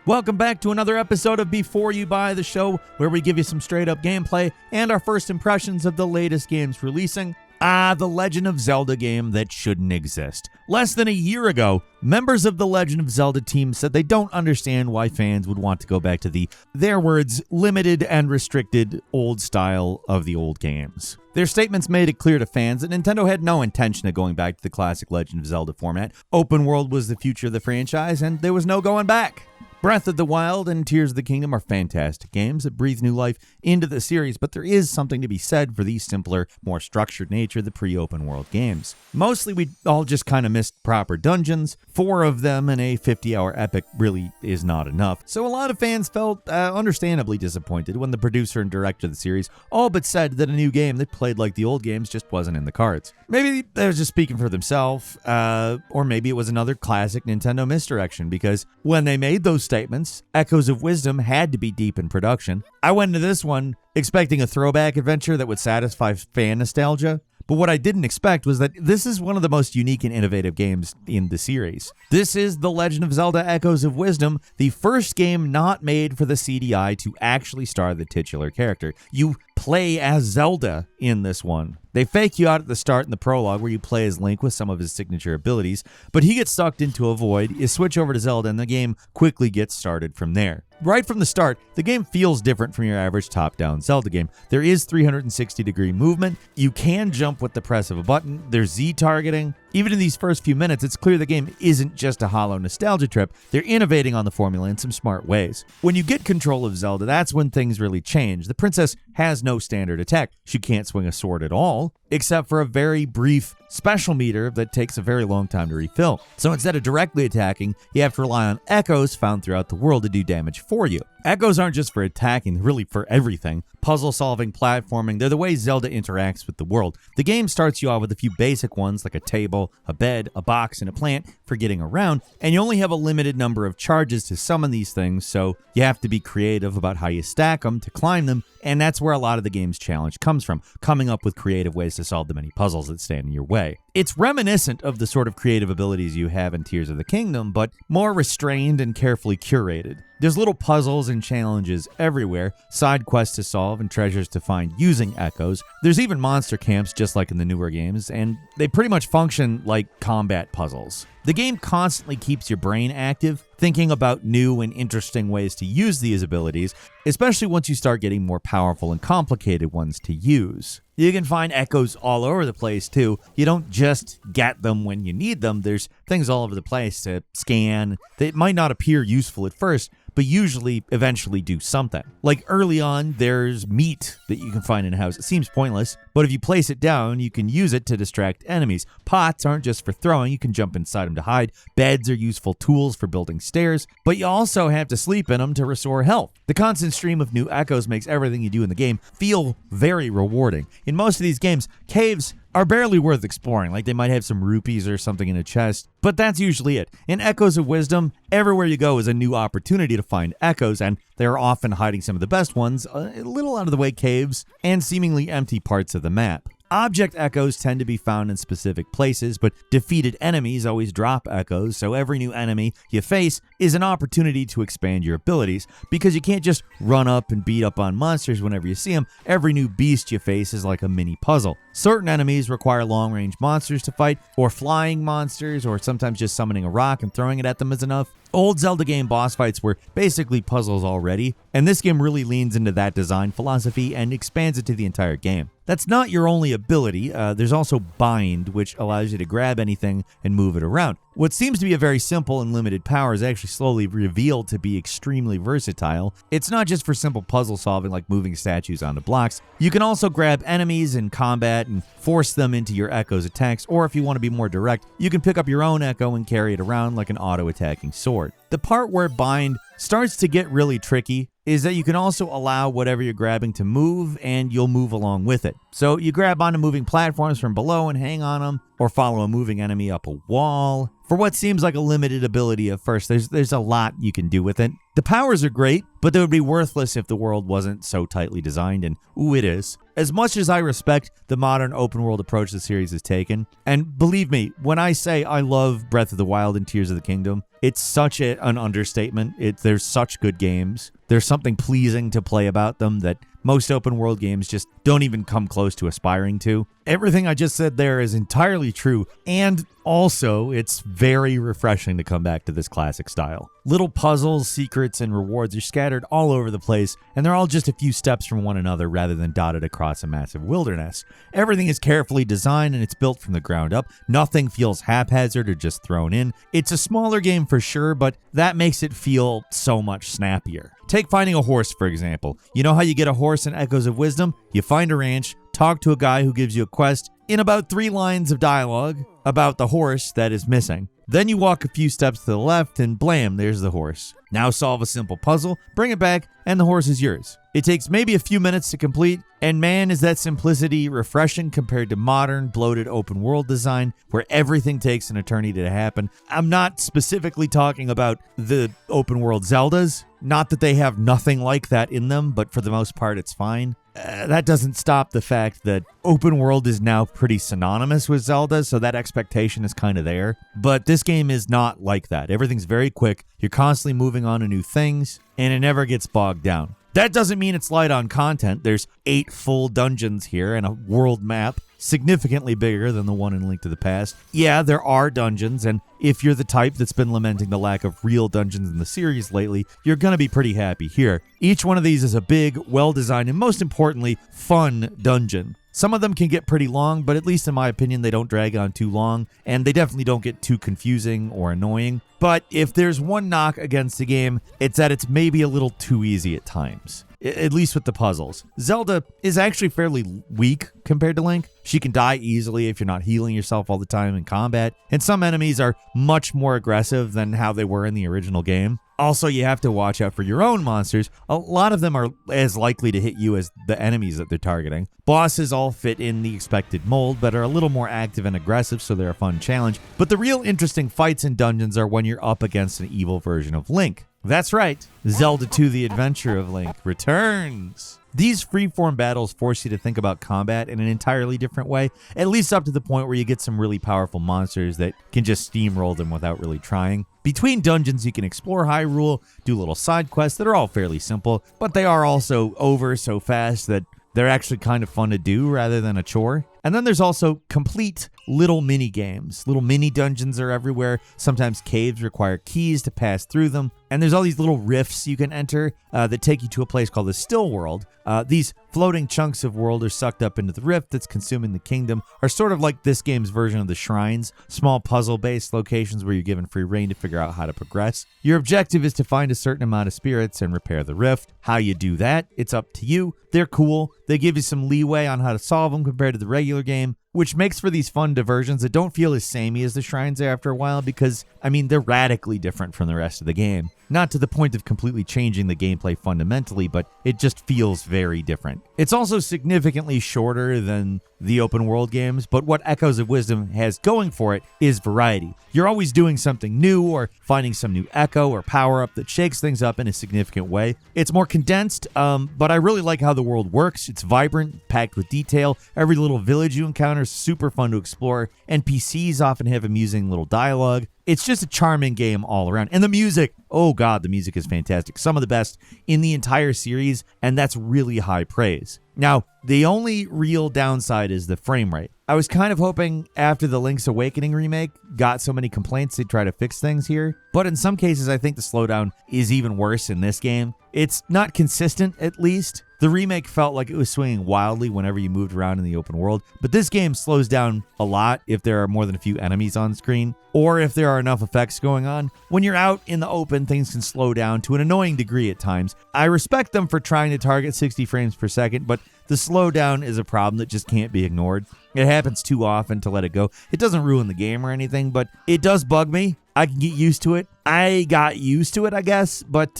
Welcome back to another episode of Before You Buy, the show where we give you some straight up gameplay and our first impressions of the latest games releasing. The Legend of Zelda game that shouldn't exist. Less than a year ago, members of the Legend of Zelda team said they don't understand why fans would want to go back to their words, limited and restricted old style of the old games. Their statements made it clear to fans that Nintendo had no intention of going back to the classic Legend of Zelda format. Open world was the future of the franchise, and there was no going back. Breath of the Wild and Tears of the Kingdom are fantastic games that breathe new life into the series, but there is something to be said for the simpler, more structured nature of the pre-open world games. Mostly we all just kind of missed proper dungeons. 4 of them in a 50-hour epic really is not enough, so a lot of fans felt understandably disappointed when the producer and director of the series all but said that a new game that played like the old games just wasn't in the cards. Maybe they were just speaking for themselves, or maybe it was another classic Nintendo misdirection, because when they made those statements, Echoes of Wisdom had to be deep in production. I went into this one expecting a throwback adventure that would satisfy fan nostalgia, but what I didn't expect was that this is one of the most unique and innovative games in the series. This is The Legend of Zelda Echoes of Wisdom, the first game not made for the CDI to actually star the titular character. You play as Zelda in this one. They fake you out at the start in the prologue where you play as Link with some of his signature abilities, but he gets sucked into a void, you switch over to Zelda, and the game quickly gets started from there. Right from the start, the game feels different from your average top-down Zelda game. There is 360-degree movement, you can jump with the press of a button, there's Z-targeting. Even in these first few minutes, it's clear the game isn't just a hollow nostalgia trip. They're innovating on the formula in some smart ways. When you get control of Zelda, that's when things really change. The princess has no standard attack. She can't swing a sword at all, except for a very brief special meter that takes a very long time to refill. So instead of directly attacking, you have to rely on echoes found throughout the world to do damage for you. Echoes aren't just for attacking, they're really for everything. Puzzle solving, platforming, they're the way Zelda interacts with the world. The game starts you off with a few basic ones like a table, a bed, a box, and a plant for getting around, and you only have a limited number of charges to summon these things, so you have to be creative about how you stack them to climb them, and that's where a lot of the game's challenge comes from, coming up with creative ways to solve the many puzzles that stand in your way. It's reminiscent of the sort of creative abilities you have in Tears of the Kingdom, but more restrained and carefully curated. There's little puzzles and challenges everywhere, side quests to solve and treasures to find using echoes. There's even monster camps just like in the newer games, and they pretty much function like combat puzzles. The game constantly keeps your brain active, thinking about new and interesting ways to use these abilities, especially once you start getting more powerful and complicated ones to use. You can find echoes all over the place too. You don't just get them when you need them. There's things all over the place to scan that might not appear useful at first, but usually eventually do something. Like early on, there's meat that you can find in a house. It seems pointless, but if you place it down, you can use it to distract enemies. Pots aren't just for throwing, you can jump inside them to hide. Beds are useful tools for building stairs, but you also have to sleep in them to restore health. The constant stream of new echoes makes everything you do in the game feel very rewarding. In most of these games, caves are barely worth exploring, like they might have some rupees or something in a chest, but that's usually it. In Echoes of Wisdom, everywhere you go is a new opportunity to find echoes, and they're often hiding some of the best ones, a little out of the way caves, and seemingly empty parts of the map. Object echoes tend to be found in specific places, but defeated enemies always drop echoes, so every new enemy you face is an opportunity to expand your abilities, because you can't just run up and beat up on monsters whenever you see them. Every new beast you face is like a mini puzzle. Certain enemies require long-range monsters to fight, or flying monsters, or sometimes just summoning a rock and throwing it at them is enough. Old Zelda game boss fights were basically puzzles already, and this game really leans into that design philosophy and expands it to the entire game. That's not your only ability. There's also Bind, which allows you to grab anything and move it around. What seems to be a very simple and limited power is actually slowly revealed to be extremely versatile. It's not just for simple puzzle solving like moving statues onto blocks. You can also grab enemies in combat and force them into your Echo's attacks, or if you want to be more direct, you can pick up your own Echo and carry it around like an auto-attacking sword. The part where Bind starts to get really tricky is that you can also allow whatever you're grabbing to move, and you'll move along with it. So you grab onto moving platforms from below and hang on them, or follow a moving enemy up a wall. For what seems like a limited ability at first, there's a lot you can do with it. The powers are great, but they would be worthless if the world wasn't so tightly designed, and ooh, it is. As much as I respect the modern open world approach the series has taken, and believe me, when I say I love Breath of the Wild and Tears of the Kingdom, it's such an understatement. There's such good games. There's something pleasing to play about them that most open world games just don't even come close to aspiring to. Everything I just said there is entirely true, and also it's very refreshing to come back to this classic style. Little puzzles, secrets, and rewards are scattered all over the place, and they're all just a few steps from one another rather than dotted across a massive wilderness. Everything is carefully designed and it's built from the ground up. Nothing feels haphazard or just thrown in. It's a smaller game for sure, but that makes it feel so much snappier. Take finding a horse, for example. You know how you get a horse in Echoes of Wisdom? You find a ranch, talk to a guy who gives you a quest in about 3 lines of dialogue about the horse that is missing. Then you walk a few steps to the left and blam, there's the horse. Now solve a simple puzzle, bring it back, and the horse is yours. It takes maybe a few minutes to complete, and man, is that simplicity refreshing compared to modern, bloated open world design where everything takes an eternity to happen. I'm not specifically talking about the open world Zeldas. Not that they have nothing like that in them, but for the most part, it's fine. That doesn't stop the fact that open world is now pretty synonymous with Zelda, so that expectation is kind of there. But this game is not like that. Everything's very quick. You're constantly moving on to new things, and it never gets bogged down. That doesn't mean it's light on content. There's 8 full dungeons here and a world map significantly bigger than the one in Link to the Past. Yeah, there are dungeons, and if you're the type that's been lamenting the lack of real dungeons in the series lately, you're gonna be pretty happy here. Each one of these is a big, well-designed, and most importantly, fun dungeon. Some of them can get pretty long, but at least in my opinion, they don't drag on too long, and they definitely don't get too confusing or annoying. But if there's one knock against the game, it's that it's maybe a little too easy at times. At least with the puzzles. Zelda is actually fairly weak compared to Link. She can die easily if you're not healing yourself all the time in combat, and some enemies are much more aggressive than how they were in the original game. Also, you have to watch out for your own monsters. A lot of them are as likely to hit you as the enemies that they're targeting. Bosses all fit in the expected mold, but are a little more active and aggressive, so they're a fun challenge. But the real interesting fights in dungeons are when you're up against an evil version of Link. That's right, Zelda 2: The Adventure of Link returns. These freeform battles force you to think about combat in an entirely different way, at least up to the point where you get some really powerful monsters that can just steamroll them without really trying. Between dungeons, you can explore Hyrule, do little side quests that are all fairly simple, but they are also over so fast that they're actually kind of fun to do rather than a chore. And then there's also complete little mini games. Little mini dungeons are everywhere. Sometimes caves require keys to pass through them. And there's all these little rifts you can enter that take you to a place called the Still World. These floating chunks of world are sucked up into the rift that's consuming the kingdom, are sort of like this game's version of the shrines, small puzzle-based locations where you're given free reign to figure out how to progress. Your objective is to find a certain amount of spirits and repair the rift. How you do that, it's up to you. They're cool. They give you some leeway on how to solve them compared to the regular game, which makes for these fun diversions that don't feel as samey as the shrines are after a while because, they're radically different from the rest of the game. Not to the point of completely changing the gameplay fundamentally, but it just feels very different. It's also significantly shorter than the open world games, but what Echoes of Wisdom has going for it is variety. You're always doing something new or finding some new echo or power-up that shakes things up in a significant way. It's more condensed, but I really like how the world works. It's vibrant, packed with detail. Every little village you encounter is super fun to explore. NPCs often have amusing little dialogue. It's just a charming game all around. And the music, oh god, the music is fantastic. Some of the best in the entire series, and that's really high praise. Now, the only real downside is the frame rate. I was kind of hoping after the Link's Awakening remake got so many complaints they'd try to fix things here, but in some cases I think the slowdown is even worse in this game. It's not consistent, at least. The remake felt like it was swinging wildly whenever you moved around in the open world, but this game slows down a lot if there are more than a few enemies on screen, or if there are enough effects going on. When you're out in the open, things can slow down to an annoying degree at times. I respect them for trying to target 60 frames per second, but the slowdown is a problem that just can't be ignored. It happens too often to let it go. It doesn't ruin the game or anything, but it does bug me. I can get used to it. I got used to it, I guess, but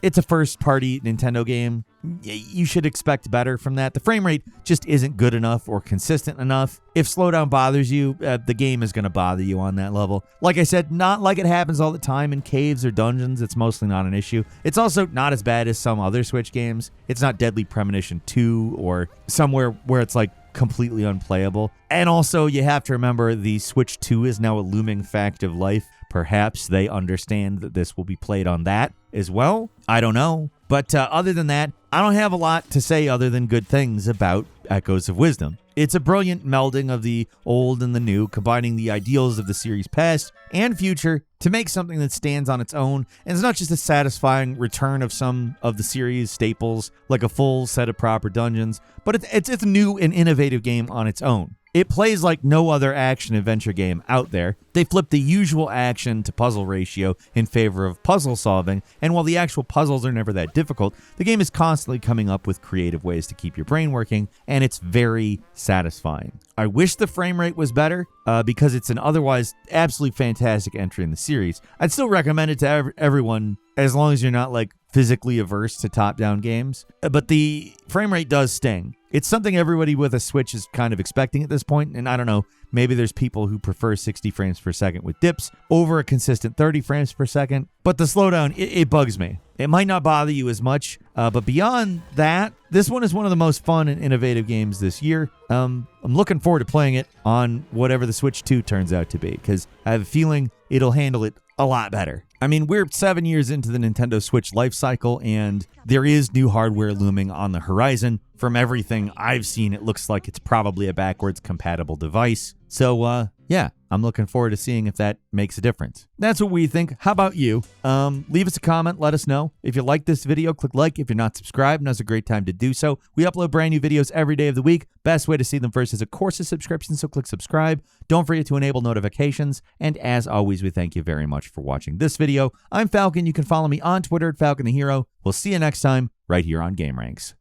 it's a first-party Nintendo game. you should expect better from that. The frame rate just isn't good enough or consistent enough. If slowdown bothers you, the game is going to bother you on that level. Like I said, not like it happens all the time in caves or dungeons. It's mostly not an issue. It's also not as bad as some other Switch games. It's not Deadly Premonition 2 or somewhere where it's like completely unplayable. And also, you have to remember the Switch 2 is now a looming fact of life. Perhaps they understand that this will be played on that as well. I don't know. But other than that, I don't have a lot to say other than good things about Echoes of Wisdom. It's a brilliant melding of the old and the new, combining the ideals of the series past and future to make something that stands on its own. And it's not just a satisfying return of some of the series staples, like a full set of proper dungeons, but it's a new and innovative game on its own. It plays like no other action-adventure game out there. They flip the usual action to puzzle ratio in favor of puzzle solving, and while the actual puzzles are never that difficult, the game is constantly coming up with creative ways to keep your brain working, and it's very satisfying. I wish the frame rate was better, because it's an otherwise absolutely fantastic entry in the series. I'd still recommend it to everyone, as long as you're not like physically averse to top-down games. But the frame rate does sting. It's something everybody with a Switch is kind of expecting at this point, and I don't know, maybe there's people who prefer 60 frames per second with dips over a consistent 30 frames per second, but the slowdown, it bugs me. It might not bother you as much, but beyond that, this one is one of the most fun and innovative games this year. I'm looking forward to playing it on whatever the Switch 2 turns out to be, because I have a feeling it'll handle it a lot better. I mean, we're 7 years into the Nintendo Switch life cycle, and there is new hardware looming on the horizon. From everything I've seen, it looks like it's probably a backwards compatible device. So, yeah, I'm looking forward to seeing if that makes a difference. That's what we think. How about you? Leave us a comment. Let us know. If you like this video, click like. If you're not subscribed, now's a great time to do so. We upload brand new videos every day of the week. Best way to see them first is, of course, a subscription, so click subscribe. Don't forget to enable notifications. And as always, we thank you very much for watching this video. I'm Falcon. You can follow me on Twitter at Falcon the Hero. We'll see you next time right here on Game Ranks.